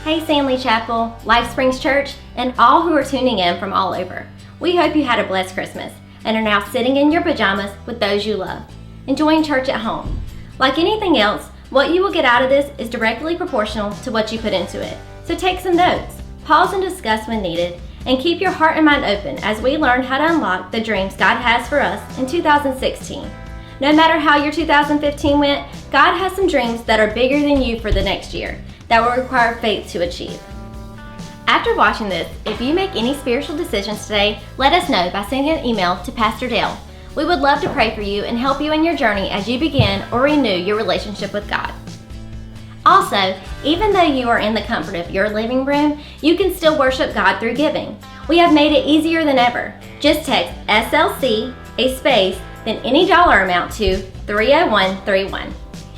Hey Stanley Chapel, Life Springs Church, and all who are tuning in from all over. We hope you had a blessed Christmas and are now sitting in your pajamas with those you love, enjoying church at home. Like anything else, what you will get out of this is directly proportional to what you put into it. So take some notes, pause and discuss when needed, and keep your heart and mind open as we learn how to unlock the dreams God has for us in 2016. No matter how your 2015 went, God has some dreams that are bigger than you for the next year that will require faith to achieve. After watching this, if you make any spiritual decisions today, let us know by sending an email to Pastor Dale. We would love to pray for you and help you in your journey as you begin or renew your relationship with God. Also, even though you are in the comfort of your living room, you can still worship God through giving. We have made it easier than ever. Just text SLC, a space, then any dollar amount to 30131.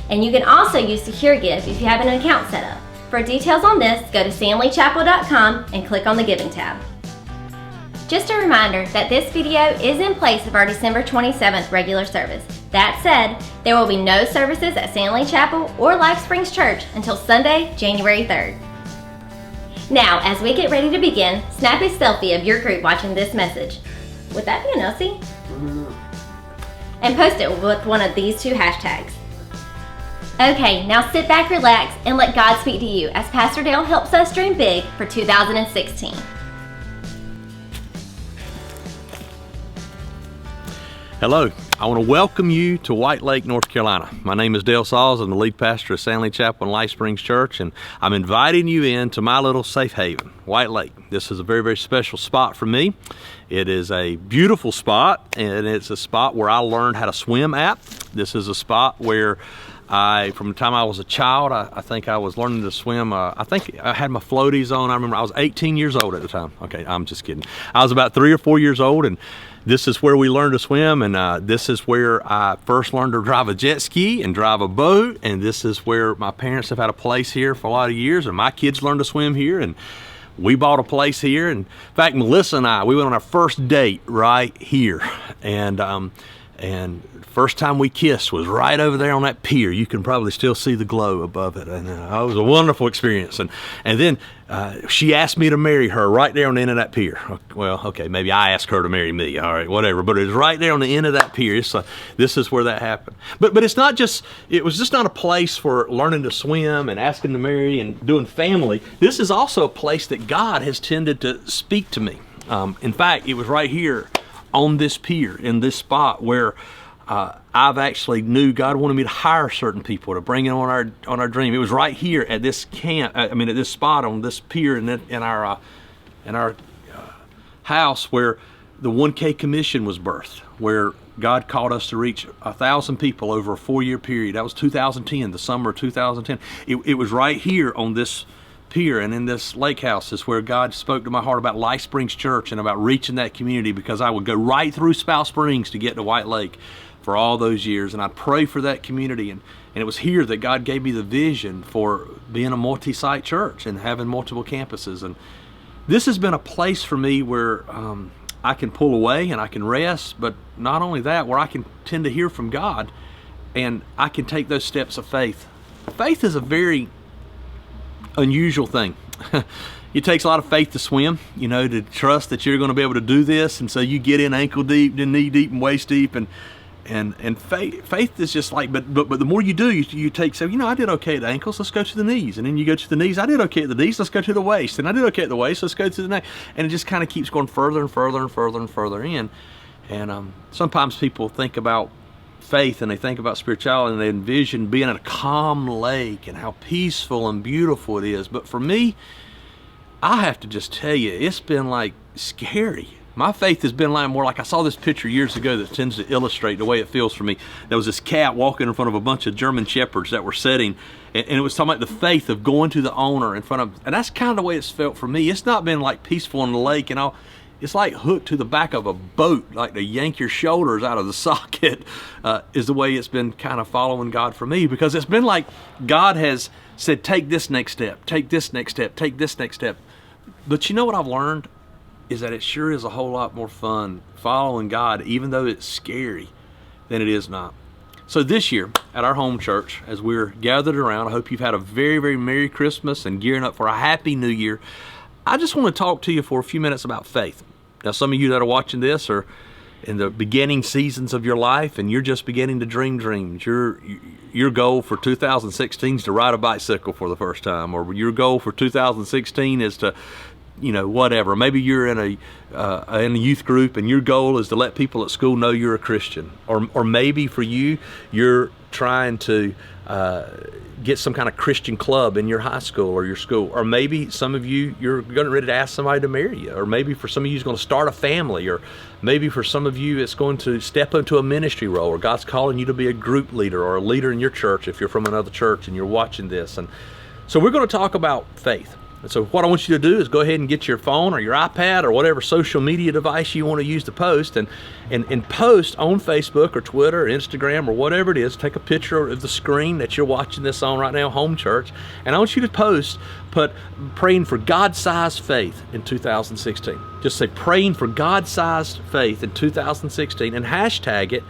And you can also use Secure Give if you have an account set up. For details on this, go to stanleychapel.com and click on the Giving tab. Just a reminder that this video is in place of our December 27th regular service. That said, there will be no services at Stanley Chapel or Life Springs Church until Sunday, January 3rd. Now, as we get ready to begin, snap a selfie of your group watching this message. Would that be an Elsie? And post it with one of these two hashtags. Okay, now sit back, relax, and let God speak to you as Pastor Dale helps us dream big for 2016. Hello, I want to welcome you to White Lake, North Carolina. My name is Dale Sauls. I'm the lead pastor of Stanley Chapel and Life Springs Church, and I'm inviting you into my little safe haven, White Lake. This is a very, very special spot for me. It is a beautiful spot, and it's a spot where I learned how to swim at. This is a spot where from the time I was a child, I think I was learning to swim. I think I had my floaties on. I remember I was 18 years old at the time. Okay, I'm just kidding. I was about 3 or 4 years old, and this is where we learned to swim, and this is where I first learned to drive a jet ski and drive a boat, and this is where my parents have had a place here for a lot of years, and my kids learned to swim here, and we bought a place here. And in fact, Melissa and I, we went on our first date right here, and first time we kissed was right over there on that pier. You can probably still see the glow above it, and it was a wonderful experience. And then she asked me to marry her right there on the end of that pier. Well, okay, maybe I asked her to marry me. All right, whatever. But it was right there on the end of that pier. So this is where that happened. But it's not just. It was just not a place for learning to swim and asking to marry and doing family. This is also a place that God has tended to speak to me. In fact, it was right here on this pier in this spot where I've actually knew God wanted me to hire certain people to bring in on our dream. It was right here at this camp. At this spot on this pier in our house where the 1K Commission was birthed, where God called us to reach 1,000 people over a 4-year period. That was 2010, the summer of 2010. It was right here on this pier and in this lake house is where God spoke to my heart about Life Springs Church and about reaching that community, because I would go right through Spout Springs to get to White Lake for all those years, and I'd pray for that community, and it was here that God gave me the vision for being a multi-site church and having multiple campuses. And this has been a place for me where I can pull away and I can rest, but not only that, where I can tend to hear from God and I can take those steps of faith. Faith is a very unusual thing. It takes a lot of faith to swim, to trust that you're going to be able to do this, and so you get in ankle deep, then knee deep, and waist deep, and faith is just like, but the more you do, you take, so I did okay at the ankles, let's go to the knees, and then you go to the knees, I did okay at the knees, let's go to the waist, and I did okay at the waist, let's go to the neck, and it just kind of keeps going further and further and further and further in. And sometimes people think about faith and they think about spirituality and they envision being at a calm lake and how peaceful and beautiful it is. But for me, I have to just tell you, it's been like scary. My faith has been like more like, I saw this picture years ago that tends to illustrate the way it feels for me. There was this cat walking in front of a bunch of German shepherds that were sitting, and it was talking about the faith of going to the owner in front of, and that's kind of the way it's felt for me. It's not been like peaceful in the lake and all. It's like hooked to the back of a boat, like to yank your shoulders out of the socket, is the way it's been kind of following God for me, because it's been like God has said, take this next step, take this next step, take this next step. But you know what I've learned is that it sure is a whole lot more fun following God, even though it's scary, than it is not. So this year at our home church, as we're gathered around, I hope you've had a very, very Merry Christmas and gearing up for a Happy New Year. I just want to talk to you for a few minutes about faith. Now, some of you that are watching this are in the beginning seasons of your life, and you're just beginning to dream dreams. Your goal for 2016 is to ride a bicycle for the first time, or your goal for 2016 is to, whatever. Maybe you're in a youth group, and your goal is to let people at school know you're a Christian, or maybe for you, you're trying to get some kind of Christian club in your high school or your school, or maybe some of you, you're ready to ask somebody to marry you, or maybe for some of you it's going to start a family, or maybe for some of you it's going to step into a ministry role, or God's calling you to be a group leader or a leader in your church if you're from another church and you're watching this. And so we're going to talk about faith. And so what I want you to do is go ahead and get your phone or your iPad or whatever social media device you want to use to post, and post on Facebook or Twitter or Instagram or whatever it is. Take a picture of the screen that you're watching this on right now, home church, and I want you to put praying for God-sized faith in 2016. Just say praying for God-sized faith in 2016 and hashtag it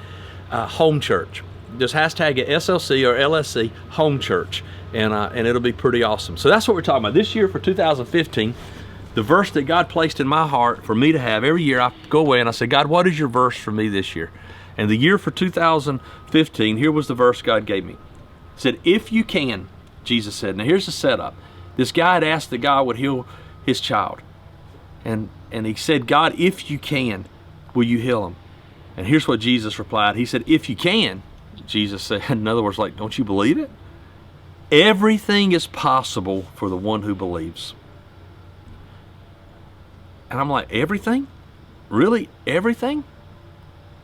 home church. Just hashtag it SLC or LSC home church. And it'll be pretty awesome. So that's what we're talking about. This year for 2015, the verse that God placed in my heart for me to have every year, I go away and I say, God, what is your verse for me this year? And the year for 2015, here was the verse God gave me. It said, if you can, Jesus said. Now here's the setup. This guy had asked that God would heal his child. And he said, God, if you can, will you heal him? And here's what Jesus replied. He said, if you can, Jesus said, in other words, like, don't you believe it? Everything is possible for the one who believes. And I'm like, everything? Really? Everything?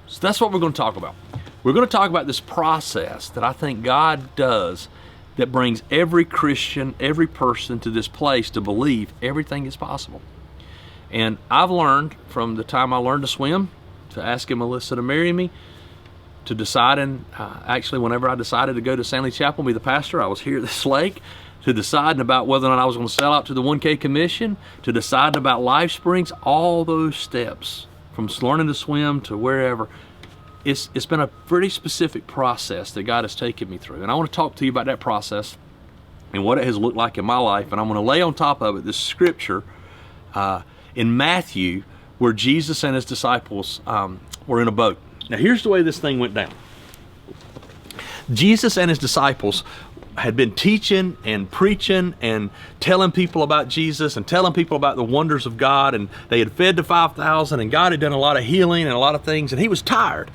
So that's what we're going to talk about. We're going to talk about this process that I think God does that brings every Christian, every person to this place to believe everything is possible. And I've learned from the time I learned to swim, to asking Melissa to marry me, to deciding, actually whenever I decided to go to Stanley Chapel and be the pastor, I was here at this lake, to deciding about whether or not I was going to sell out to the 1K Commission, to deciding about Life Springs, all those steps, from learning to swim to wherever, it's been a pretty specific process that God has taken me through. And I want to talk to you about that process and what it has looked like in my life. And I'm going to lay on top of it this scripture in Matthew where Jesus and his disciples were in a boat. Now here's the way this thing went down. Jesus and his disciples had been teaching and preaching and telling people about Jesus and telling people about the wonders of God, and they had fed the 5,000, and God had done a lot of healing and a lot of things, and he was tired.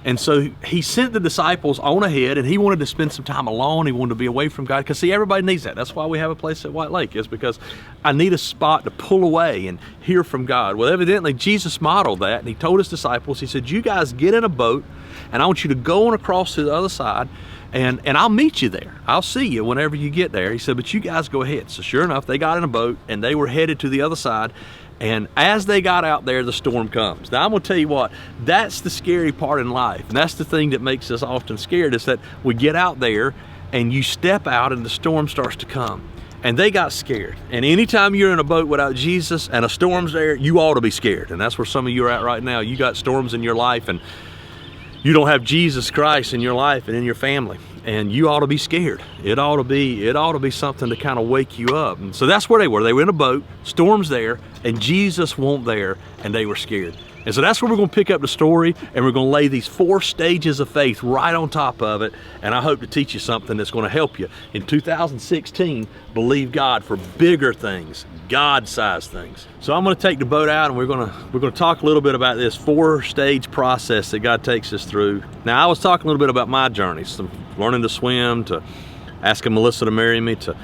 And so he sent the disciples on ahead, and he wanted to spend some time alone. He wanted to be away from God, because see, everybody needs that. That's why we have a place at White Lake, is because I need a spot to pull away and hear from God. Well, evidently Jesus modeled that, and he told his disciples, he said, you guys get in a boat, and I want you to go on across to the other side, and I'll meet you there. I'll see you whenever you get there. He said, but you guys go ahead. So sure enough, they got in a boat, and they were headed to the other side. And as they got out there, the storm comes. Now, I'm going to tell you what, that's the scary part in life. And that's the thing that makes us often scared, is that we get out there and you step out and the storm starts to come. And they got scared. And anytime you're in a boat without Jesus and a storm's there, you ought to be scared. And that's where some of you are at right now. You got storms in your life, and you don't have Jesus Christ in your life and in your family, and you ought to be scared. It ought to be something to kind of wake you up. And so that's where they were. They were in a boat, storm's there, and Jesus wasn't there, and they were scared. And so that's where we're going to pick up the story, and we're going to lay these 4 stages of faith right on top of it. And I hope to teach you something that's going to help you in 2016 believe God for bigger things, God-sized things. So I'm going to take the boat out, and we're going to talk a little bit about this 4-stage process that God takes us through. Now, I was talking a little bit about my journey, from learning to swim, to asking Melissa to marry me, to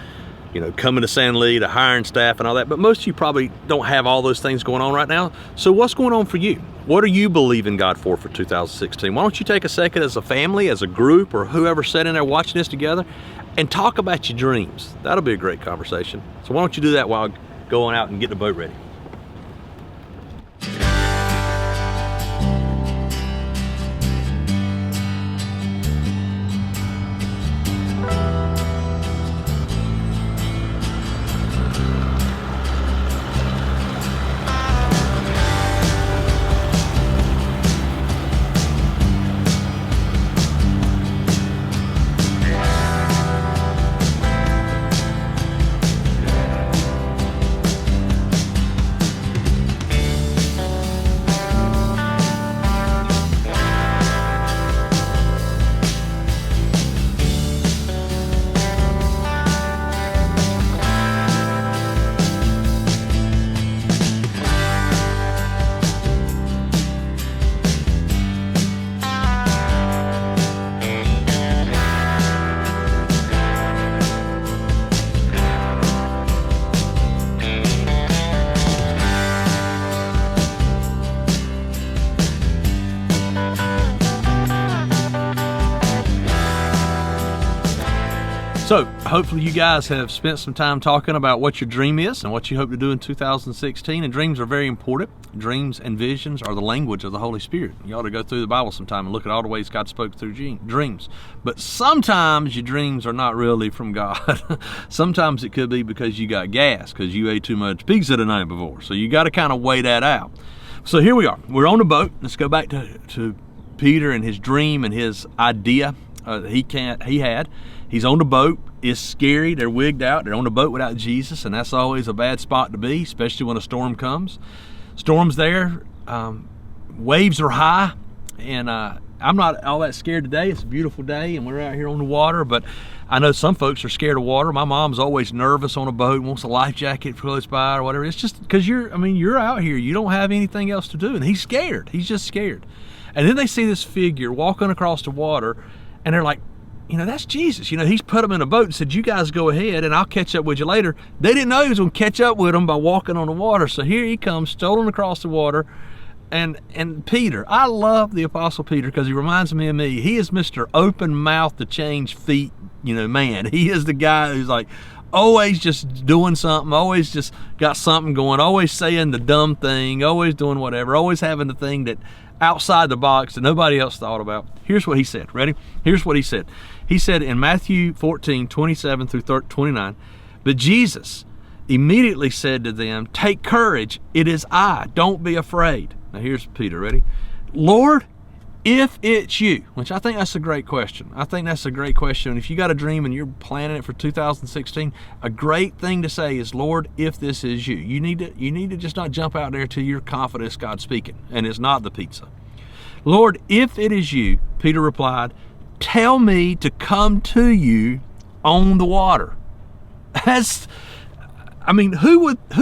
coming to San Lee, to hiring staff and all that. But most of you probably don't have all those things going on right now. So what's going on for you? What are you believing God for 2016? Why don't you take a second as a family, as a group, or whoever's sitting there watching this together, and talk about your dreams. That'll be a great conversation. So why don't you do that while going out and getting the boat ready? So hopefully you guys have spent some time talking about what your dream is and what you hope to do in 2016. And dreams are very important. Dreams and visions are the language of the Holy Spirit. You ought to go through the Bible sometime and look at all the ways God spoke through dreams. But sometimes your dreams are not really from God. Sometimes it could be because you got gas, because you ate too much pizza the night before. So you got to kind of weigh that out. So here we are. We're on the boat. Let's go back to Peter and his dream and his idea he had. He's on the boat. It's scary. They're wigged out. They're on the boat without Jesus, and that's always a bad spot to be, especially when a storm comes. Storm's there. Waves are high, and I'm not all that scared today. It's a beautiful day, and we're out here on the water, but I know some folks are scared of water. My mom's always nervous on a boat, wants a life jacket close by or whatever. It's just because you're out here. You don't have anything else to do, and he's scared. He's just scared. And then they see this figure walking across the water, and they're like, that's Jesus. He's put them in a boat and said, you guys go ahead and I'll catch up with you later. They didn't know he was going to catch up with them by walking on the water. So here he comes, strolling across the water. And Peter, I love the Apostle Peter because he reminds me of me. He is Mr. Open Mouth to Change Feet, man. He is the guy who's like always just doing something, always just got something going, always saying the dumb thing, always doing whatever, always having the thing that outside the box that nobody else thought about. Here's what he said. Ready? Here's what he said. He said in Matthew 14, 27 through 29, but Jesus immediately said to them, take courage, it is I, don't be afraid. Now here's Peter, ready? Lord, if it's you, which I think that's a great question. I think that's a great question. If you got a dream and you're planning it for 2016, a great thing to say is, Lord, if this is you. You need to just not jump out there till you're confident it's God speaking, and it's not the pizza. Lord, if it is you, Peter replied, tell me to come to you on the water. Who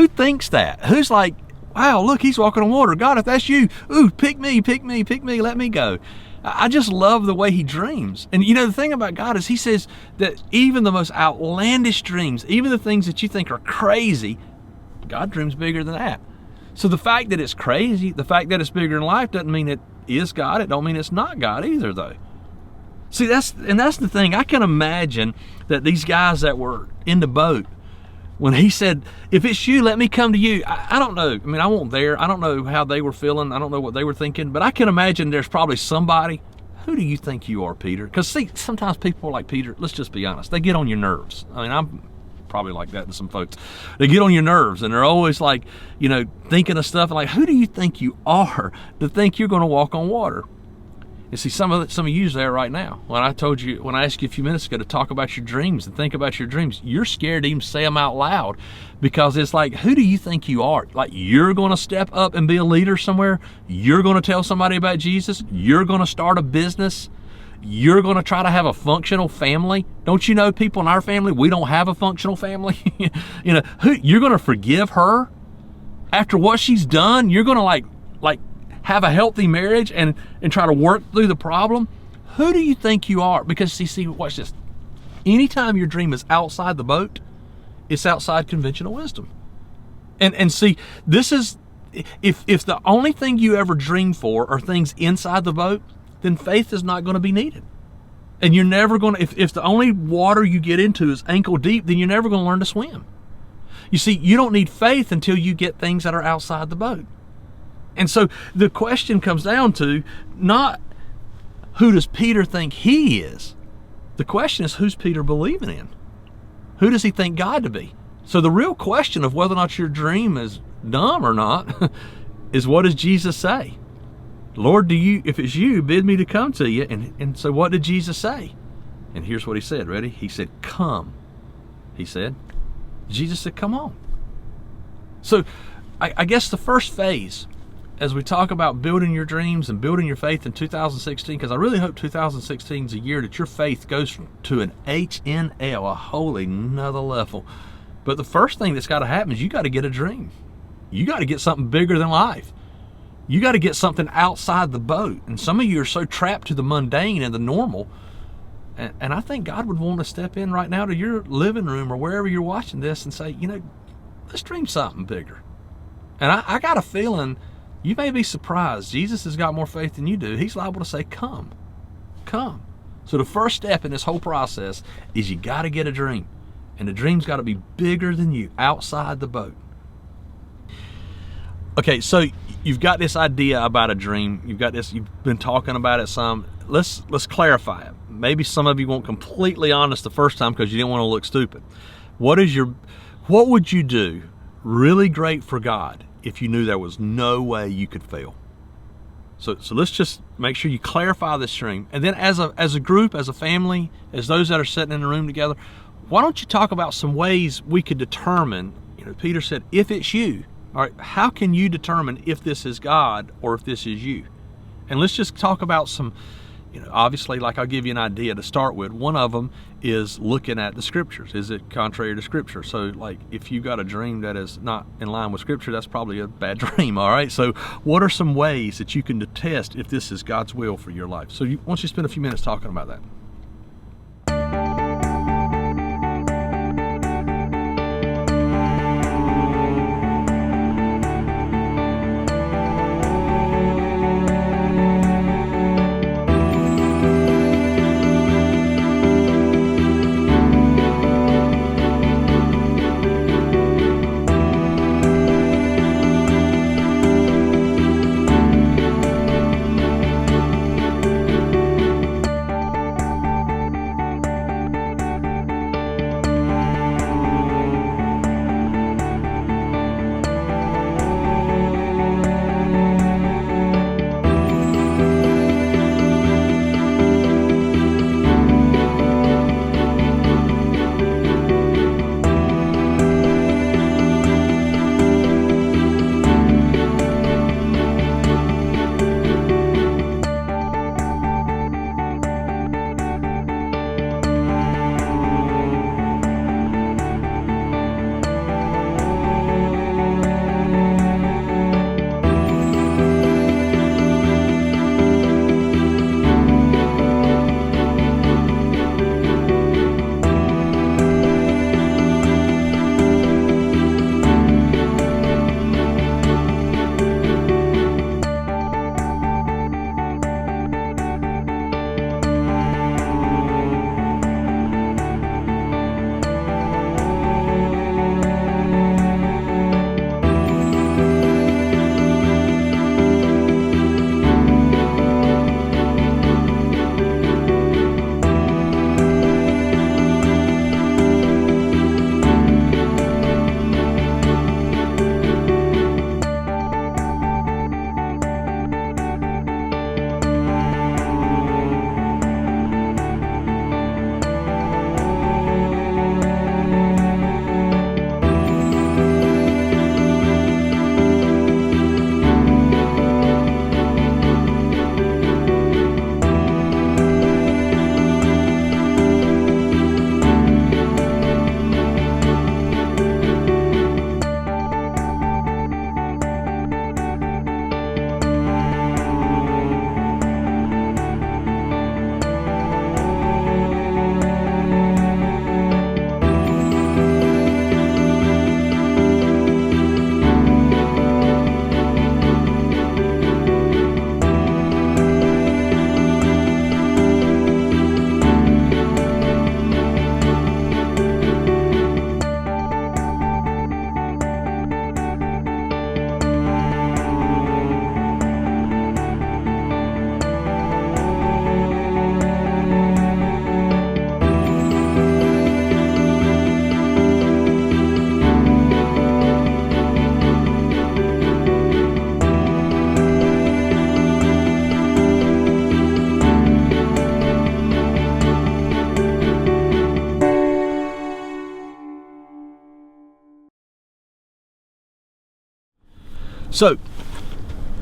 thinks that? Who's like, wow, look, he's walking on water. God, if that's you, pick me, let me go. I just love the way he dreams. And the thing about God is he says that even the most outlandish dreams, even the things that you think are crazy, God dreams bigger than that. So the fact that it's crazy, the fact that it's bigger than life doesn't mean it is God. It don't mean it's not God either, though. See, that's the thing. I can imagine that these guys that were in the boat, when he said, if it's you, let me come to you. I don't know. I wasn't there. I don't know how they were feeling. I don't know what they were thinking. But I can imagine there's probably somebody. Who do you think you are, Peter? Because, see, sometimes people like Peter, let's just be honest, they get on your nerves. I'm probably like that to some folks. They get on your nerves, and they're always like, thinking of stuff. Like, who do you think you are to think you're going to walk on water? You see, some of you's there right now. When I asked you a few minutes ago to talk about your dreams and think about your dreams, you're scared to even say them out loud because it's like, who do you think you are? Like, you're going to step up and be a leader somewhere? You're going to tell somebody about Jesus? You're going to start a business? You're going to try to have a functional family? Don't you know people in our family, we don't have a functional family? You're going to forgive her after what she's done? You're going to like have a healthy marriage and try to work through the problem? Who do you think you are? Because see, watch this. Anytime your dream is outside the boat, it's outside conventional wisdom. And see, this is, if the only thing you ever dream for are things inside the boat, then faith is not going to be needed. And you're never going to, if the only water you get into is ankle deep, then you're never going to learn to swim. You see, you don't need faith until you get things that are outside the boat. And so the question comes down to not who does Peter think he is. The question is, who's Peter believing in? Who does he think God to be? So the real question of whether or not your dream is dumb or not is, what does Jesus say? Lord, if it's you, bid me to come to you. And so what did Jesus say? And here's what he said. Ready? He said, come. He said. Jesus said, come on. So I guess the first phase, as we talk about building your dreams and building your faith in 2016, because I really hope 2016 is a year that your faith goes to an HNL, a wholly another level. But the first thing that's got to happen is you got to get a dream. You got to get something bigger than life. You got to get something outside the boat. And some of you are so trapped to the mundane and the normal. And I think God would want to step in right now to your living room or wherever you're watching this and say, let's dream something bigger. And I got a feeling you may be surprised. Jesus has got more faith than you do. He's liable to say, come. So the first step in this whole process is you got to get a dream. And the dream's got to be bigger than you, outside the boat. Okay, so you've got this idea about a dream. You've been talking about it some. Let's clarify it. Maybe some of you weren't completely honest the first time because you didn't want to look stupid. What would you do really great for God if you knew there was no way you could fail? So let's just make sure you clarify this dream. And then as a group, as a family, as those that are sitting in the room together, why don't you talk about some ways we could determine, Peter said, if it's you, all right, how can you determine if this is God or if this is you? And let's just talk about some, obviously, like I'll give you an idea to start with. One of them is looking at the scriptures. Is it contrary to scripture? So like if you got a dream that is not in line with scripture, that's probably a bad dream, all right? So what are some ways that you can test if this is God's will for your life? So why don't you spend a few minutes talking about that?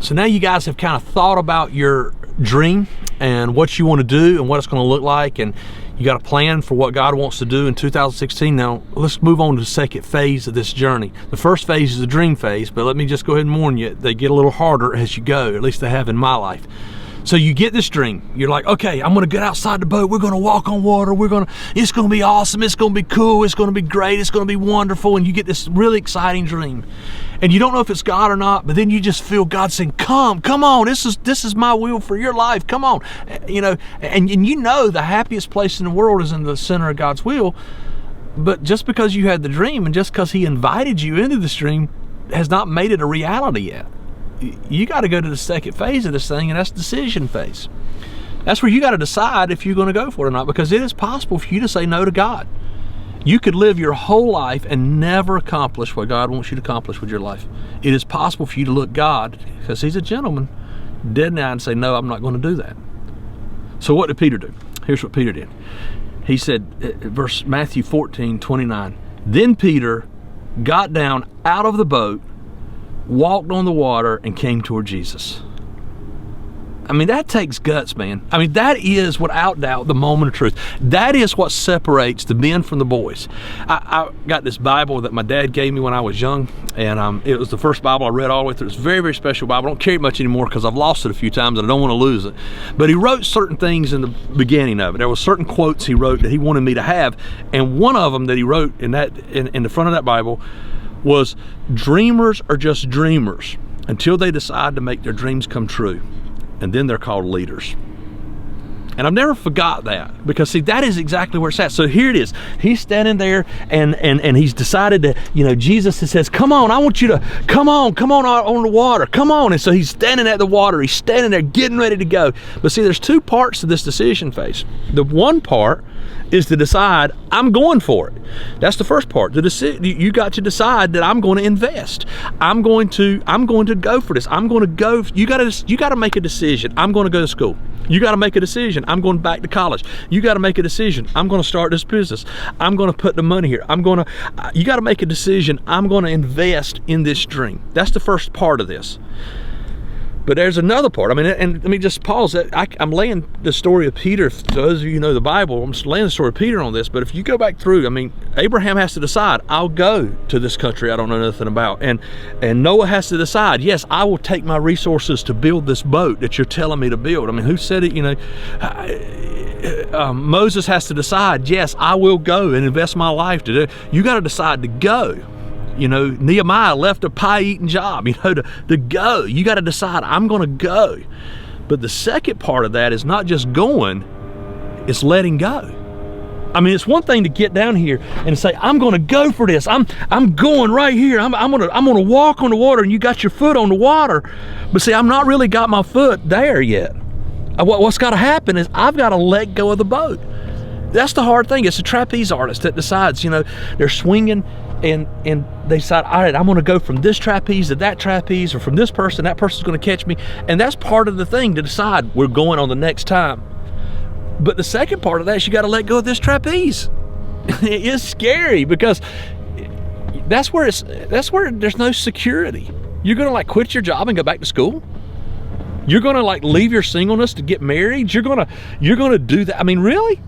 So now you guys have kind of thought about your dream and what you want to do and what it's going to look like, and you got a plan for what God wants to do in 2016. Now let's move on to the second phase of this journey. The first phase is the dream phase, but let me just go ahead and warn you, they get a little harder as you go, at least they have in my life. So you get this dream, you're like, okay, I'm gonna get outside the boat, we're gonna walk on water, it's gonna be awesome, it's gonna be cool, it's gonna be great, it's gonna be wonderful, and you get this really exciting dream. And you don't know if it's God or not, but then you just feel God saying, come on, this is my will for your life, come on. You know, and you know the happiest place in the world is in the center of God's will, but just because you had the dream and just because he invited you into this dream has not made it a reality yet. You got to go to the second phase of this thing, and that's decision phase. That's where you got to decide if you're going to go for it or not, because it is possible for you to say no to God. You could live your whole life and never accomplish what God wants you to accomplish with your life. It is possible for you to look God, because he's a gentleman, dead in the eye and say, no, I'm not going to do that. So what did Peter do? Here's what Peter did. He said, Matthew 14:29, then Peter got down out of the boat, walked on the water, and came toward Jesus. I mean, that takes guts, man. I mean, that is, without doubt, the moment of truth. That is what separates the men from the boys. I got this Bible that my dad gave me when I was young, and it was the first Bible I read all the way through. It's a very, very special Bible. I don't carry it much anymore because I've lost it a few times and I don't want to lose it. But he wrote certain things in the beginning of it. There were certain quotes he wrote that he wanted me to have, and one of them that he wrote in the front of that Bible was, dreamers are just dreamers until they decide to make their dreams come true. And then they're called leaders. And I've never forgot that, because see, that is exactly where it's at. So here it is. He's standing there and he's decided to, you know, Jesus says, come on, I want you to come on out on the water, come on. And so he's standing at the water, he's standing there getting ready to go. But see, there's two parts to this decision phase. The one part is to decide, I'm going for it. That's the first part. You got to decide that I'm going to invest. I'm going to go for this. I'm going to go. You got to make a decision. I'm going to go to school. You got to make a decision. I'm going back to college. You got to make a decision. I'm going to start this business. I'm going to put the money here. You got to make a decision. I'm going to invest in this dream. That's the first part of this. But there's another part. I mean, and let me just pause that. I'm laying the story of Peter. For those of you who know the Bible, I'm just laying the story of Peter on this. But if you go back through, I mean, Abraham has to decide, I'll go to this country I don't know nothing about. And Noah has to decide, yes, I will take my resources to build this boat that you're telling me to build. I mean, who said it? You know, Moses has to decide, yes, I will go and invest my life to do it. You got to decide to go. You know, Nehemiah left a pie-eating job, you know, to go. You got to decide, I'm going to go. But the second part of that is not just going, it's letting go. I mean, it's one thing to get down here and say, I'm going to go for this. I'm going right here. I'm going to walk on the water, and you got your foot on the water. But see, I'm not really got my foot there yet. What's got to happen is I've got to let go of the boat. That's the hard thing. It's the trapeze artist that decides, you know, they're swinging, and they decide, all right, I'm going to go from this trapeze to that trapeze, or from this person, that person's going to catch me. And that's part of the thing, to decide we're going on the next time. But the second part of that is you got to let go of this trapeze. It is scary, because that's where there's no security. You're going to like quit your job and go back to school. You're going to like leave your singleness to get married. You're going to do that. I mean, really?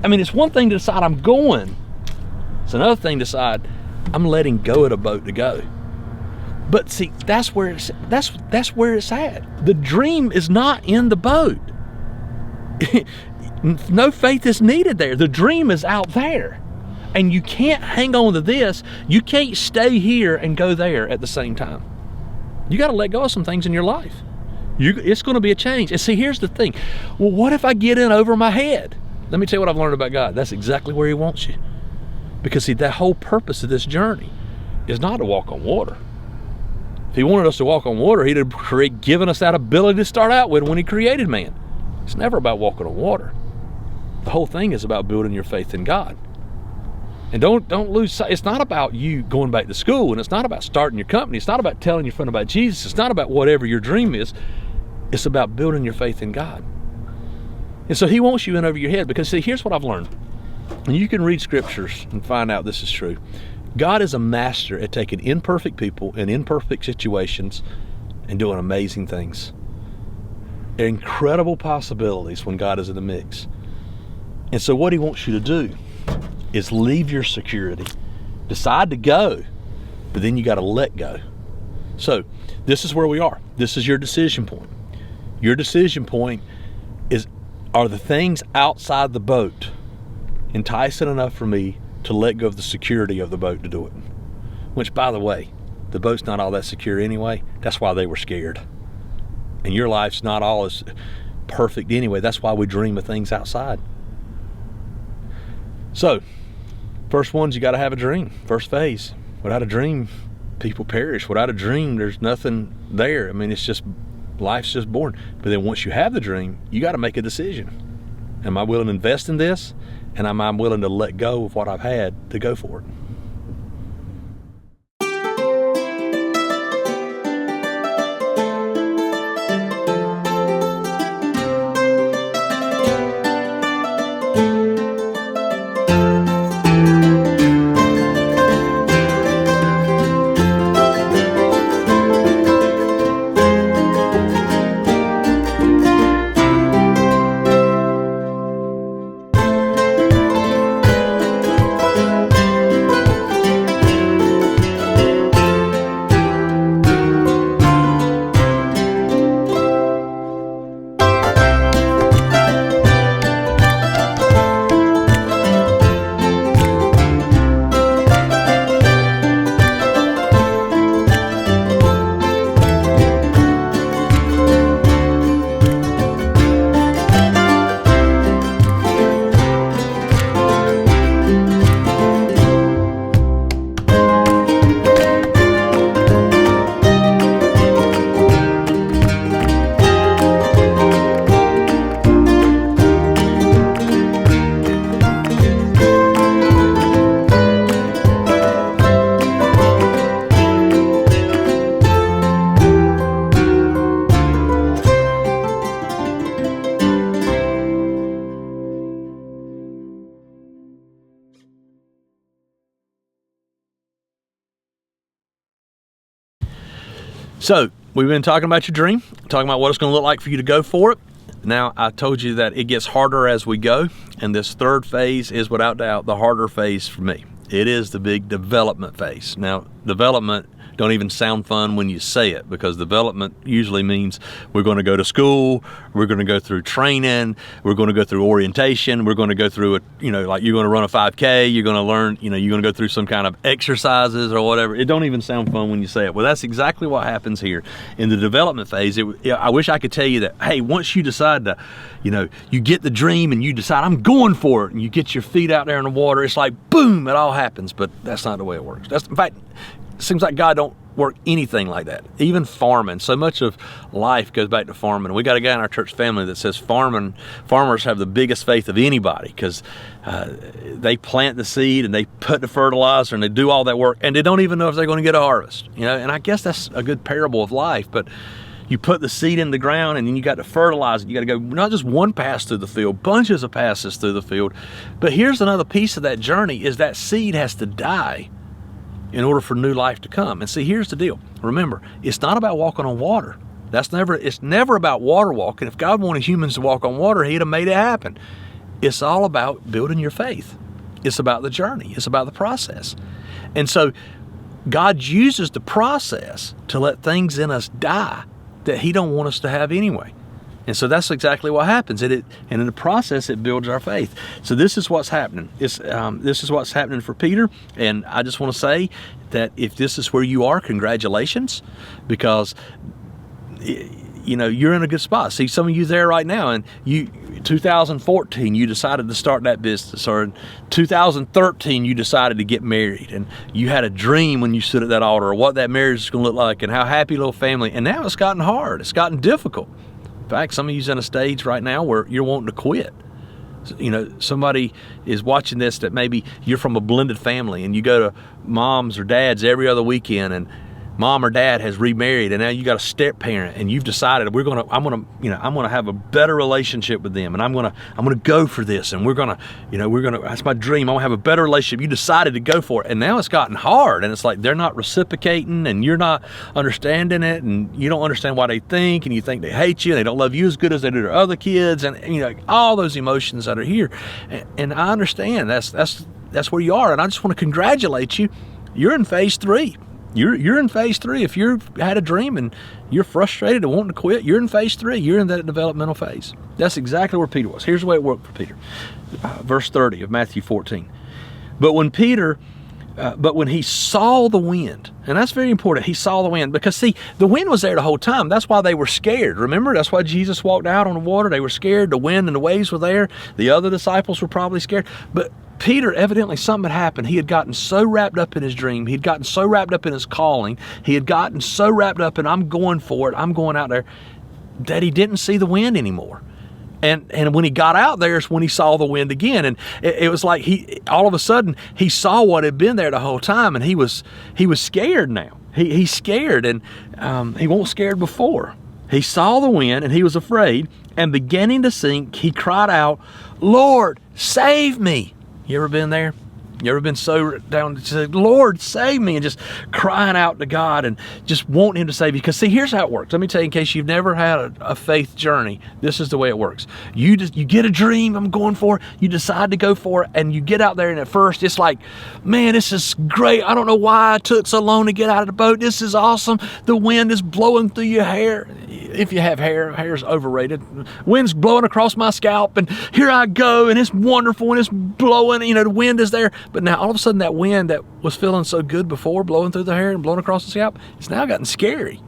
I mean, it's one thing to decide I'm going. It's another thing to decide I'm letting go of the boat to go. But see, that's where it's at. The dream is not in the boat. No faith is needed there. The dream is out there. And you can't hang on to this. You can't stay here and go there at the same time. You got to let go of some things in your life. It's going to be a change. And see, here's the thing. Well, what if I get in over my head? Let me tell you what I've learned about God. That's exactly where he wants you. Because see, the whole purpose of this journey is not to walk on water. If he wanted us to walk on water, he'd have given us that ability to start out with when he created man. It's never about walking on water. The whole thing is about building your faith in God. And don't lose sight. It's not about you going back to school, and it's not about starting your company. It's not about telling your friend about Jesus. It's not about whatever your dream is. It's about building your faith in God. And so he wants you in over your head, because see, here's what I've learned. And you can read scriptures and find out this is true. God is a master at taking imperfect people in imperfect situations and doing amazing things. Incredible possibilities when God is in the mix. And so what he wants you to do is leave your security, decide to go, but then you got to let go. So this is where we are. This is your decision point. Your decision point are the things outside the boat enticing enough for me to let go of the security of the boat to do it? Which, by the way, the boat's not all that secure anyway. That's why they were scared. And your life's not all as perfect anyway. That's why we dream of things outside. So, first ones, you got to have a dream. First phase. Without a dream, people perish. Without a dream, there's nothing there. I mean, it's just, life's just boring. But then once you have the dream, you got to make a decision. Am I willing to invest in this? And am I willing to let go of what I've had to go for it? So, we've been talking about your dream, talking about what it's going to look like for you to go for it. Now, I told you that it gets harder as we go, and this third phase is without doubt the harder phase for me. It is the big development phase. Now, development don't even sound fun when you say it, because development usually means we're going to go to school, we're going to go through training, we're going to go through orientation, we're going to go through like you're going to run a 5K, you're going to learn, you're going to go through some kind of exercises or whatever. It don't even sound fun when you say it. Well, that's exactly what happens here in the development phase. I wish I could tell you that, hey, once you decide to, you get the dream and you decide I'm going for it, and you get your feet out there in the water, it's like boom, it all happens. But that's not the way it works. In fact, it seems like God don't work anything like that. Even farming, so much of life goes back to farming. We got a guy in our church family that says farmers have the biggest faith of anybody, because they plant the seed and they put the fertilizer and they do all that work, and they don't even know if they're going to get a harvest. And I guess that's a good parable of life. But you put the seed in the ground, and then you got to fertilize it. You got to go not just one pass through the field, bunches of passes through the field. But here's another piece of that journey: is that seed has to die in order for new life to come. And see, here's the deal. Remember, it's not about walking on water. It's never about water walking. If God wanted humans to walk on water, he'd have made it happen. It's all about building your faith. It's about the journey. It's about the process. And so God uses the process to let things in us die that he don't want us to have anyway. And so that's exactly what happens. And in the process, it builds our faith. So this is what's happening. This is what's happening for Peter. And I just want to say that if this is where you are, congratulations, because you're in a good spot. See, some of you there right now, and 2014, you decided to start that business, or in 2013, you decided to get married, and you had a dream when you stood at that altar of what that marriage is going to look like and how happy little family. And now it's gotten hard. It's gotten difficult. In fact, some of you's in a stage right now where you're wanting to quit. Somebody is watching this that maybe you're from a blended family and you go to mom's or dad's every other weekend, and mom or dad has remarried, and now you got a step parent, and you've decided I'm gonna have a better relationship with them, and I'm gonna go for this, and we're gonna that's my dream. I want to have a better relationship. You decided to go for it, and now it's gotten hard, and it's like they're not reciprocating, and you're not understanding it, and you don't understand why they think, and you think they hate you, and they don't love you as good as they do their other kids, and all those emotions that are here, and I understand that's where you are, and I just want to congratulate you. You're in phase 3. You're in phase 3. If you've had a dream and you're frustrated and wanting to quit, you're in phase 3. You're in that developmental phase. That's exactly where Peter was. Here's the way it worked for Peter. Verse 30 of Matthew 14. But when Peter But when he saw the wind, and that's very important, he saw the wind, because see, the wind was there the whole time. That's why they were scared. Remember, that's why Jesus walked out on the water. They were scared. The wind and the waves were there. The other disciples were probably scared. But Peter, evidently something had happened. He had gotten so wrapped up in his dream. He had gotten so wrapped up in his calling. He had gotten so wrapped up in, I'm going for it, I'm going out there, that he didn't see the wind anymore. And when he got out there is when he saw the wind again. And it was like all of a sudden he saw what had been there the whole time, and he was scared now. He's scared, and he wasn't scared before. He saw the wind and he was afraid, and beginning to sink, he cried out, "Lord, save me." You ever been there? You ever been so down to say, "Lord, save me," and just crying out to God and just wanting him to save you? Because see, here's how it works. Let me tell you, in case you've never had a faith journey, this is the way it works. You get a dream, I'm going for it. You decide to go for it, and you get out there, and at first it's like, man, this is great. I don't know why I took so long to get out of the boat. This is awesome. The wind is blowing through your hair. If you have hair, hair's overrated. Wind's blowing across my scalp, and here I go, and it's wonderful, and it's blowing, the wind is there. But now all of a sudden that wind that was feeling so good before, blowing through the hair and blowing across the scalp, it's now gotten scary.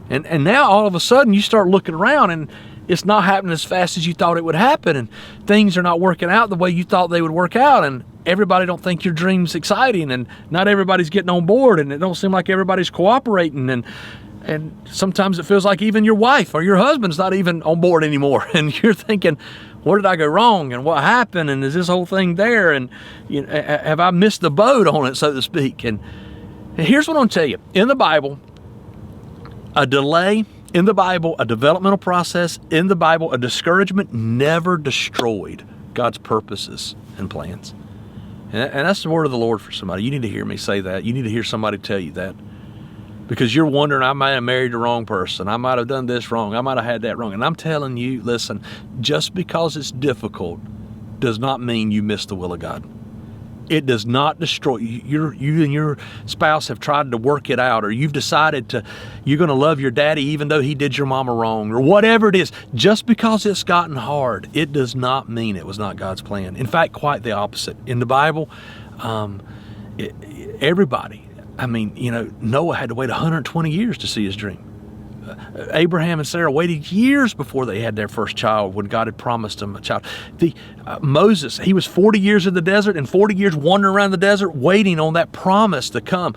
And now all of a sudden you start looking around, and it's not happening as fast as you thought it would happen, and things are not working out the way you thought they would work out, and everybody don't think your dream's exciting, and not everybody's getting on board, and it don't seem like everybody's cooperating, and sometimes it feels like even your wife or your husband's not even on board anymore, and you're thinking, where did I go wrong, and what happened, and is this whole thing there, and have I missed the boat on it, so to speak? And here's what I'm going to tell you. In the Bible, a delay, in the Bible, a developmental process, in the Bible, a discouragement never destroyed God's purposes and plans. And that's the word of the Lord for somebody. You need to hear me say that. You need to hear somebody tell you that. Because you're wondering, I might have married the wrong person. I might have done this wrong. I might have had that wrong. And I'm telling you, listen, just because it's difficult does not mean you miss the will of God. It does not destroy you. You and your spouse have tried to work it out, or you've decided you're going to love your daddy even though he did your mama wrong, or whatever it is. Just because it's gotten hard, it does not mean it was not God's plan. In fact, quite the opposite. In the Bible, everybody, Noah had to wait 120 years to see his dream. Abraham and Sarah waited years before they had their first child when God had promised them a child. Moses, he was 40 years in the desert and 40 years wandering around the desert waiting on that promise to come.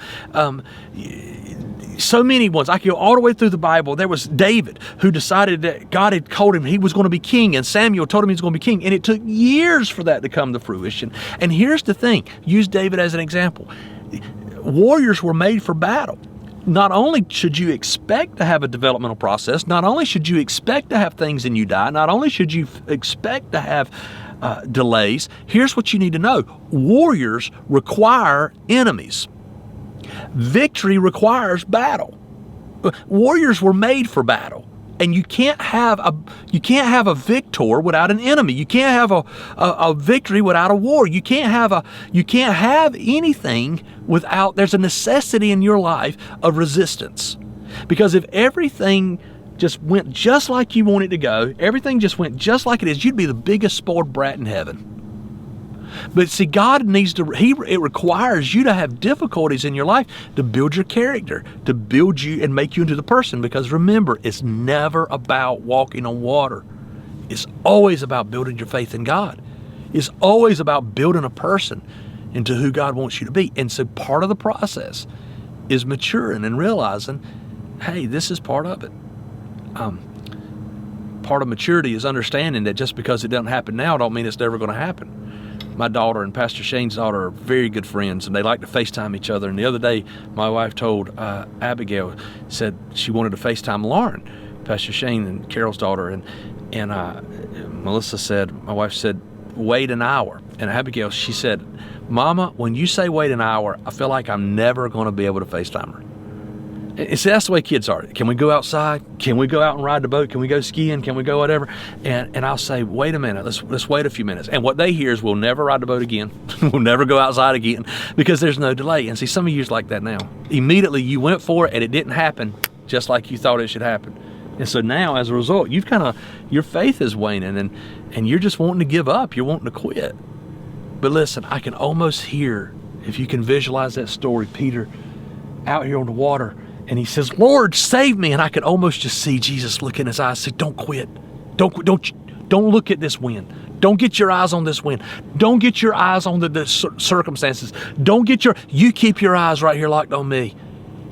So many ones. I could go all the way through the Bible. There was David, who decided that God had told him he was going to be king, and Samuel told him he was going to be king, and it took years for that to come to fruition. And here's the thing. Use David as an example. Warriors were made for battle. Not only should you expect to have a developmental process, not only should you expect to have things and you die, not only should you expect to have delays, here's what you need to know. Warriors require enemies. Victory requires battle. Warriors were made for battle. And you can't have a victor without an enemy. You can't have a victory without a war. You can't have anything without, there's a necessity in your life of resistance. Because if everything just went just like you want it to go, everything just went just like it is, you'd be the biggest spoiled brat in heaven. But see, God it requires you to have difficulties in your life to build your character, to build you and make you into the person. Because remember, it's never about walking on water. It's always about building your faith in God. It's always about building a person into who God wants you to be. And so part of the process is maturing and realizing, hey, this is part of it. Part of maturity is understanding that just because it doesn't happen now don't mean it's never going to happen. My daughter and Pastor Shane's daughter are very good friends, and they like to FaceTime each other. And the other day, my wife told Abigail, said she wanted to FaceTime Lauren, Pastor Shane and Carol's daughter. And Melissa said, my wife said, wait an hour. And Abigail, she said, Mama, when you say wait an hour, I feel like I'm never going to be able to FaceTime her. And see, that's the way kids are. Can we go outside? Can we go out and ride the boat? Can we go skiing? Can we go whatever? And I'll say, wait a minute, let's wait a few minutes. And what they hear is, we'll never ride the boat again. We'll never go outside again, because there's no delay. And see, some of you is like that now. Immediately you went for it and it didn't happen just like you thought it should happen. And so now, as a result, your faith is waning, and you're just wanting to give up. You're wanting to quit. But listen, I can almost hear If you can visualize that story, Peter out here on the water, and he says, Lord, save me. And I could almost just see Jesus look in his eyes and say, don't quit. Don't look at this wind. Don't get your eyes on this wind. Don't get your eyes on the circumstances. You keep your eyes right here locked on me,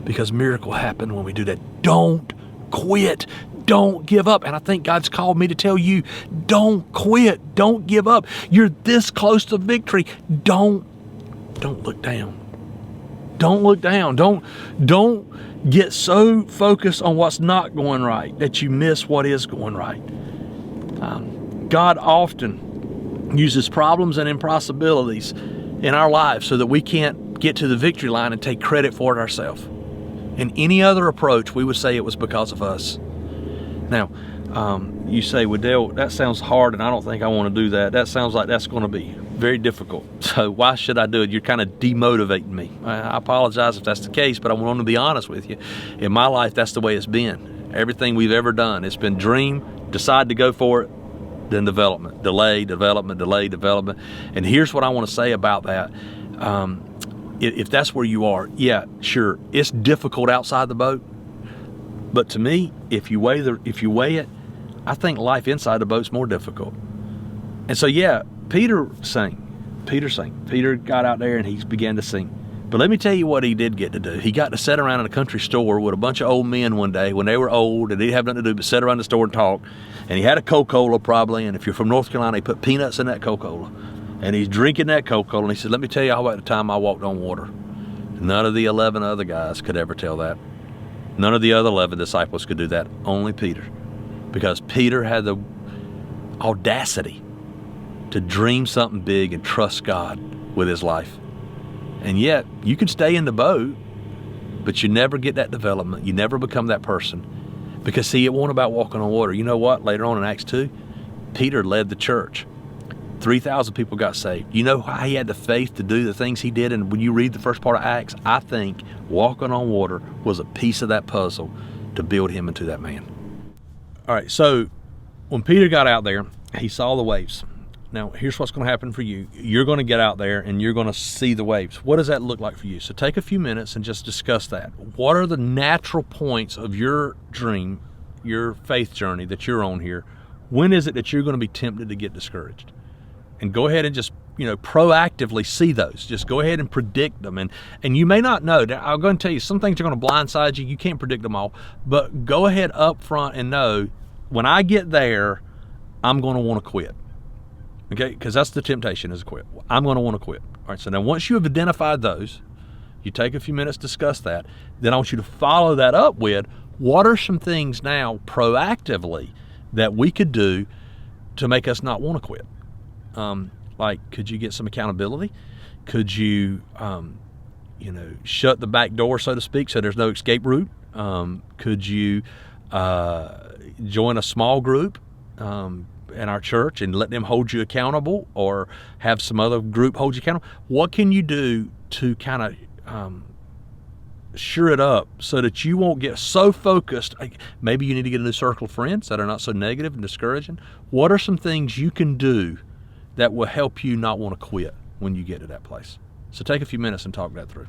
because miracle happen when we do that. Don't quit. Don't give up. And I think God's called me to tell you, don't quit. Don't give up. You're this close to victory. Don't look down. Don't look down. Don't get so focused on what's not going right that you miss what is going right. God often uses problems and impossibilities in our lives so that we can't get to the victory line and take credit for it ourselves. In any other approach, we would say it was because of us. Now, you say, well, Dale, that sounds hard, and I don't think I want to do that. That sounds like that's going to be very difficult. So why should I do it? You're kind of demotivating me. I apologize if that's the case, but I want to be honest with you. In my life, that's the way it's been. Everything we've ever done, it's been dream, decide to go for it, then development, delay, development, delay, development. And here's what I want to say about that. If that's where you are, yeah, sure, it's difficult outside the boat. But to me, if you weigh it, I think life inside the boat's more difficult. And so, yeah, Peter sang. Peter got out there and he began to sing. But let me tell you what he did get to do. He got to sit around in a country store with a bunch of old men one day when they were old and they didn't have nothing to do but sit around the store and talk. And he had a Coca-Cola probably, and if you're from North Carolina, he put peanuts in that Coca-Cola. And he's drinking that Coca-Cola, and he said, let me tell you all about the time I walked on water. None of the 11 other guys could ever tell that. None of the other 11 disciples could do that. Only Peter. Because Peter had the audacity to dream something big and trust God with his life. And yet, you can stay in the boat, but you never get that development. You never become that person. Because, see, it wasn't about walking on water. You know what? Later on in Acts 2, Peter led the church. 3,000 people got saved. You know how he had the faith to do the things he did? And when you read the first part of Acts, I think walking on water was a piece of that puzzle to build him into that man. All right, so when Peter got out there, he saw the waves. Now, here's what's going to happen for you. You're going to get out there and you're going to see the waves. What does that look like for you? So take a few minutes and just discuss that. What are the natural points of your dream, your faith journey that you're on here? When is it that you're going to be tempted to get discouraged? And go ahead and just, proactively see those. Just go ahead and predict them. And you may not know. I'm going to tell you, some things are going to blindside you. You can't predict them all. But go ahead up front and know, when I get there, I'm going to want to quit. Okay? Because that's the temptation, is to quit. I'm going to want to quit. All right, so now once you have identified those, you take a few minutes to discuss that. Then I want you to follow that up with, what are some things now proactively that we could do to make us not want to quit? Like, could you get some accountability? Could you, shut the back door, so to speak, so there's no escape route? Could you join a small group in our church and let them hold you accountable, or have some other group hold you accountable? What can you do to kind of sure it up so that you won't get so focused? Maybe you need to get a new circle of friends that are not so negative and discouraging. What are some things you can do that will help you not want to quit when you get to that place? So take a few minutes and talk that through.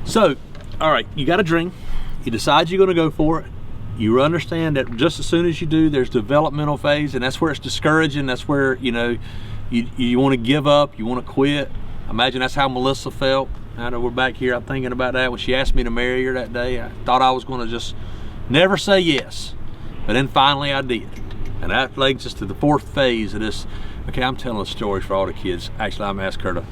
So, all right, you got a dream. You decide you're going to go for it. You understand that just as soon as you do, there's developmental phase, and that's where it's discouraging. That's where, you know, you want to give up, you want to quit. Imagine that's how Melissa felt. I know we're back here, I'm thinking about that. When she asked me to marry her that day, I thought I was going to just never say yes. But then finally I did. And that leads us to the fourth phase of this. Okay, I'm telling stories for all the kids. Actually, I'm asking her to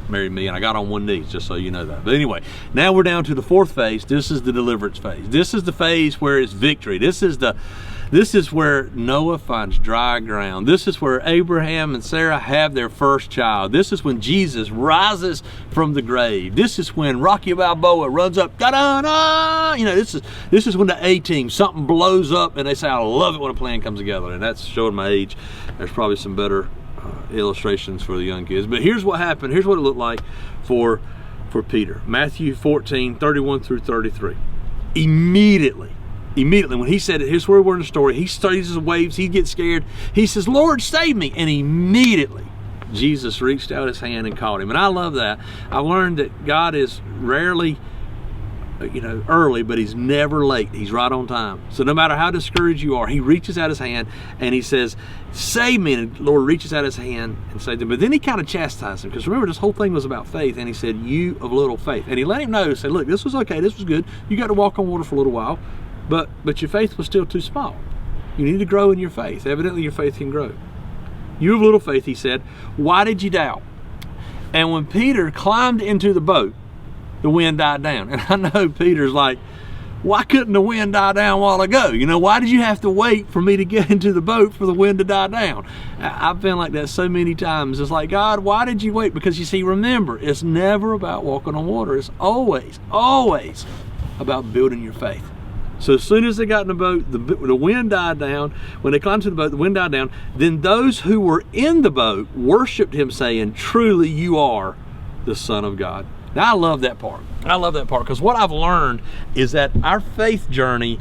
marry me, and I got on one knee, just so you know that. But anyway, now we're down to the fourth phase. This is the deliverance phase. This is the phase where it's victory. This is where Noah finds dry ground. This is where Abraham and Sarah have their first child. This is when Jesus rises from the grave. This is when Rocky Balboa runs up, da-da-da! You know, this is when the A-team, something blows up, and they say, I love it when a plan comes together. And that's showing my age. There's probably some better illustrations for the young kids. But here's what happened. Here's what it looked like for Peter. Matthew 14, 31 through 33. Immediately, when he said it, here's where we're in the story. He studies his waves, he gets scared. He says, Lord, save me. And immediately, Jesus reached out his hand and caught him. And I love that. I learned that God is rarely, early, but he's never late. He's right on time. So no matter how discouraged you are, he reaches out his hand and he says, save me. And the Lord reaches out his hand and saved him. But then he kind of chastised him, because remember, this whole thing was about faith. And he said, you of little faith. And he let him know, said, look, this was okay. This was good. You got to walk on water for a little while, but your faith was still too small. You need to grow in your faith. Evidently your faith can grow. You of little faith, he said, why did you doubt? And when Peter climbed into the boat, the wind died down. And I know Peter's like, why couldn't the wind die down a while ago? Why did you have to wait for me to get into the boat for the wind to die down? I've been like that so many times. It's like, God, why did you wait? Because you see, remember, it's never about walking on water. It's always about building your faith. So as soon as they got in the boat, the wind died down. When they climbed to the boat, the wind died down. Then those who were in the boat worshiped him, saying, truly you are the Son of God. Now I love that part. I love that part, because what I've learned is that our faith journey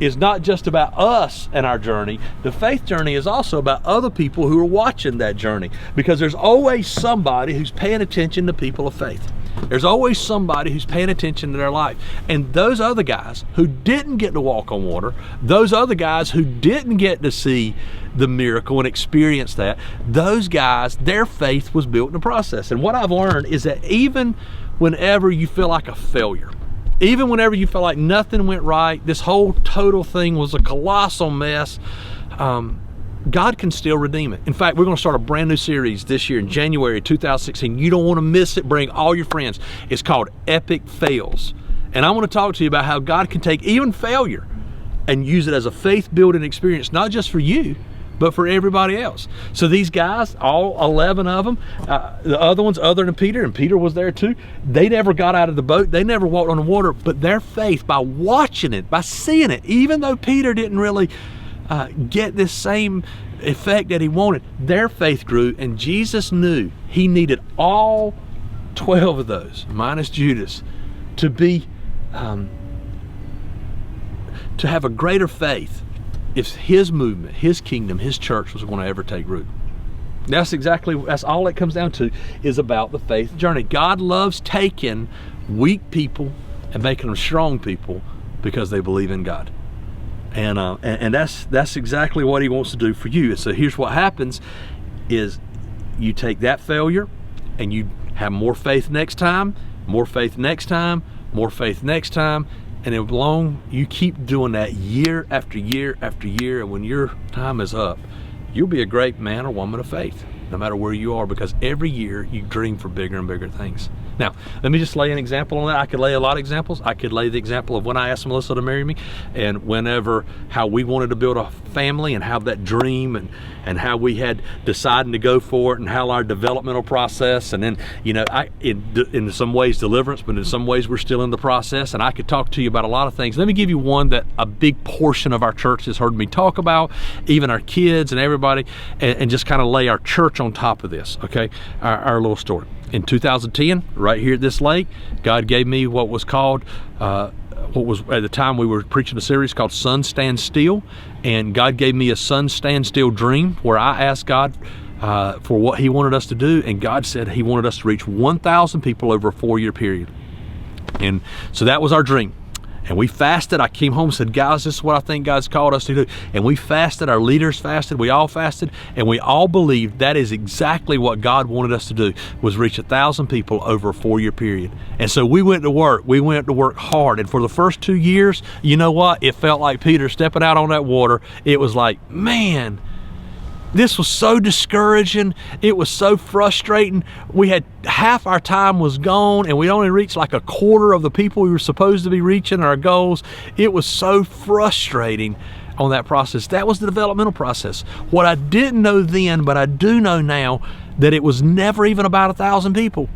is not just about us and our journey. The faith journey is also about other people who are watching that journey, because there's always somebody who's paying attention to people of faith. There's always somebody who's paying attention to their life. And those other guys who didn't get to walk on water, those other guys who didn't get to see the miracle and experience that, those guys, their faith was built in the process. And what I've learned is that even whenever you feel like a failure, even whenever you feel like nothing went right, this whole total thing was a colossal mess, God can still redeem it. In fact, we're going to start a brand new series this year in January 2016. You don't want to miss it. Bring all your friends. It's called Epic Fails. And I want to talk to you about how God can take even failure and use it as a faith-building experience, not just for you, but for everybody else. So these guys, all 11 of them, the other ones other than Peter, and Peter was there too, they never got out of the boat. They never walked on the water, but their faith, by watching it, by seeing it, even though Peter didn't really get this same effect that he wanted, their faith grew, and Jesus knew he needed all 12 of those, minus Judas, to be to have a greater faith if his movement, his kingdom, his church was going to ever take root. That's all it comes down to, is about the faith journey. God loves taking weak people and making them strong people because they believe in God. And that's exactly what he wants to do for you. So here's what happens is you take that failure and you have more faith next time, more faith next time, more faith next time, and as long you keep doing that year after year after year, and when your time is up, you'll be a great man or woman of faith, no matter where you are, because every year you dream for bigger and bigger things. Now, let me just lay an example on that. I could lay a lot of examples. I could lay the example of when I asked Melissa to marry me, and how we wanted to build a family, and how that dream and how we had decided to go for it, and how our developmental process, and then, in some ways deliverance, but in some ways we're still in the process. And I could talk to you about a lot of things. Let me give you one that a big portion of our church has heard me talk about, even our kids and everybody, and just kind of lay our church on top of this, okay? Our little story. In 2010, right here at this lake, God gave me what was called, what was at the time we were preaching a series called Sun Stand Still. And God gave me a Sun Stand Still dream where I asked God for what he wanted us to do. And God said he wanted us to reach 1,000 people over a 4-year period. And so that was our dream. And we fasted. I came home and said, guys, this is what I think God's called us to do. And we fasted. Our leaders fasted. We all fasted. And we all believed that is exactly what God wanted us to do, was reach 1,000 people over a 4-year period. And so we went to work. We went to work hard. And for the first 2 years, you know what? It felt like Peter stepping out on that water. It was like, man, this was so discouraging. It was so frustrating. We had half our time was gone, and we only reached like a quarter of the people we were supposed to be reaching our goals. It was so frustrating on that process. That was the developmental process. What I didn't know then, but I do know now, that it was never even about 1,000 people.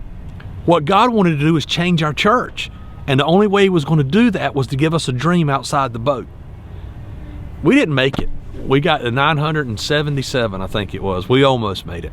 What God wanted to do was change our church. And the only way he was going to do that was to give us a dream outside the boat. We didn't make it. We got to 977, I think it was. We almost made it.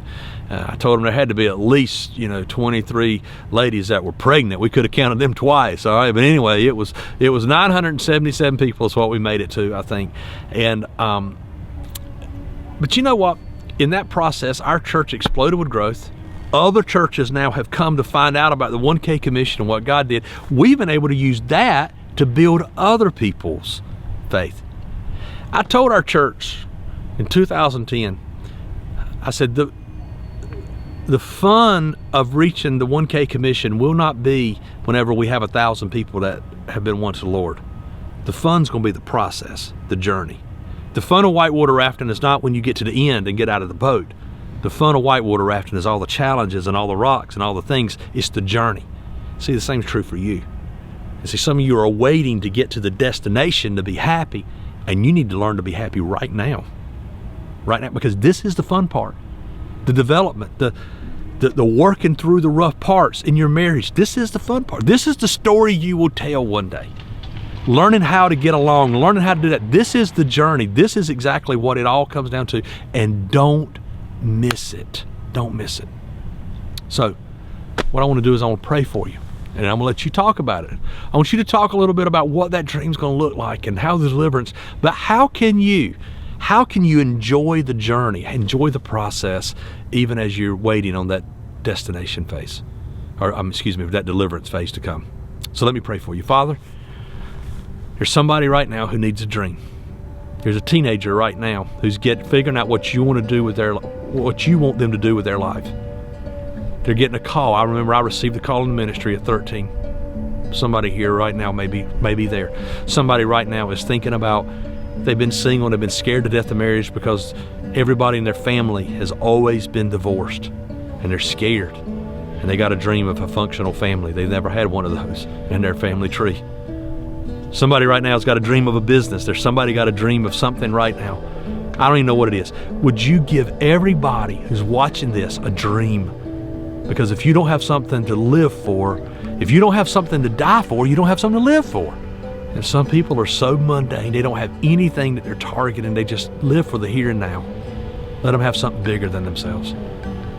I told them there had to be at least, 23 ladies that were pregnant. We could have counted them twice. All right, but anyway, it was 977 people is what we made it to, I think. And but you know what? In that process, our church exploded with growth. Other churches now have come to find out about the 1K Commission and what God did. We've been able to use that to build other people's faith. I told our church in 2010, I said, the fun of reaching the 1K Commission will not be whenever we have 1,000 people that have been won to the Lord. The fun's going to be the process, the journey. The fun of whitewater rafting is not when you get to the end and get out of the boat. The fun of whitewater rafting is all the challenges and all the rocks and all the things. It's the journey. See, the same is true for you. And see, some of you are waiting to get to the destination to be happy. And you need to learn to be happy right now. Right now, because this is the fun part. The development, the working through the rough parts in your marriage. This is the fun part. This is the story you will tell one day. Learning how to get along, learning how to do that. This is the journey. This is exactly what it all comes down to. And don't miss it. Don't miss it. So, what I want to do is I want to pray for you. And I'm going to let you talk about it. I want you to talk a little bit about what that dream's going to look like and how the deliverance. But how can you enjoy the journey, enjoy the process, even as you're waiting on that destination phase, or that deliverance phase to come? So let me pray for you. Father, there's somebody right now who needs a dream. There's a teenager right now who's figuring out what you want to do with what you want them to do with their life. They're getting a call. I remember I received a call in the ministry at 13. Somebody here right now may be there. Somebody right now is thinking about, they've been single and they've been scared to death of marriage because everybody in their family has always been divorced, and they're scared. And they got a dream of a functional family. They've never had one of those in their family tree. Somebody right now has got a dream of a business. There's somebody got a dream of something right now. I don't even know what it is. Would you give everybody who's watching this a dream? Because if you don't have something to live for, if you don't have something to die for, you don't have something to live for. And some people are so mundane, they don't have anything that they're targeting. They just live for the here and now. Let them have something bigger than themselves.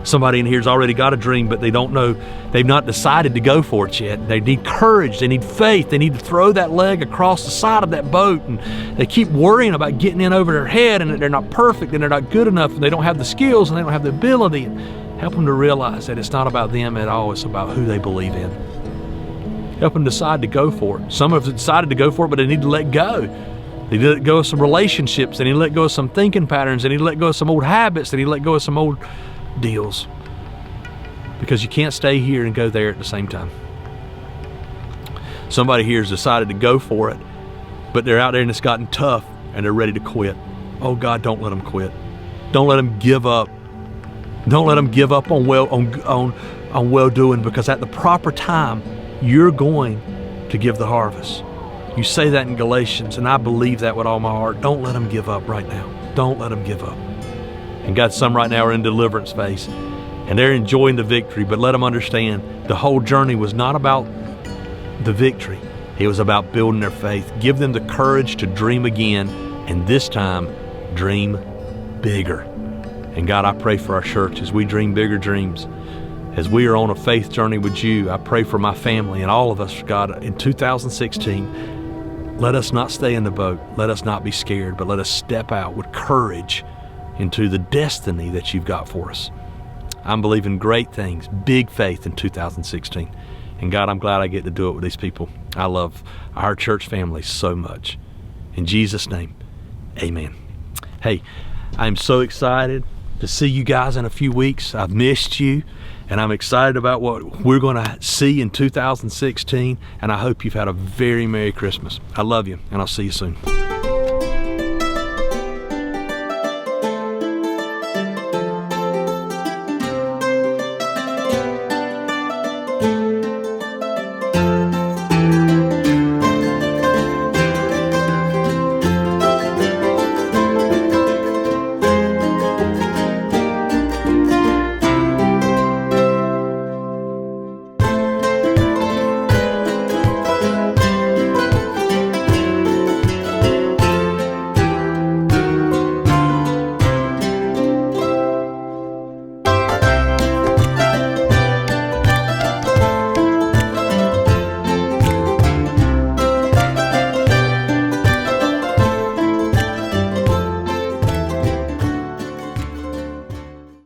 Somebody in here's already got a dream, but they don't know, they've not decided to go for it yet. They need courage, they need faith, they need to throw that leg across the side of that boat, and they keep worrying about getting in over their head and that they're not perfect and they're not good enough and they don't have the skills and they don't have the ability. Help them to realize that it's not about them at all, it's about who they believe in. Help them decide to go for it. Some have decided to go for it, but they need to let go. They need to let go of some relationships, they need to let go of some thinking patterns, they need to let go of some old habits, they need to let go of some old deals, because you can't stay here and go there at the same time. Somebody here has decided to go for it, but they're out there and it's gotten tough and they're ready to quit. Oh God, don't let them quit. Don't let them give up. Don't let them give up on well doing, because at the proper time you're going to give the harvest. You say that in Galatians, and I believe that with all my heart. Don't let them give up right now. Don't let them give up. And God, some right now are in deliverance phase, and they're enjoying the victory, but let them understand the whole journey was not about the victory. It was about building their faith. Give them the courage to dream again, and this time, dream bigger. And God, I pray for our church as we dream bigger dreams. As we are on a faith journey with you, I pray for my family and all of us, God, in 2016, let us not stay in the boat. Let us not be scared, but let us step out with courage into the destiny that you've got for us. I'm believing great things, big faith in 2016. And God, I'm glad I get to do it with these people. I love our church family so much. In Jesus' name, amen. Hey, I'm so excited to see you guys in a few weeks. I've missed you, and I'm excited about what we're going to see in 2016, and I hope you've had a very Merry Christmas. I love you, and I'll see you soon.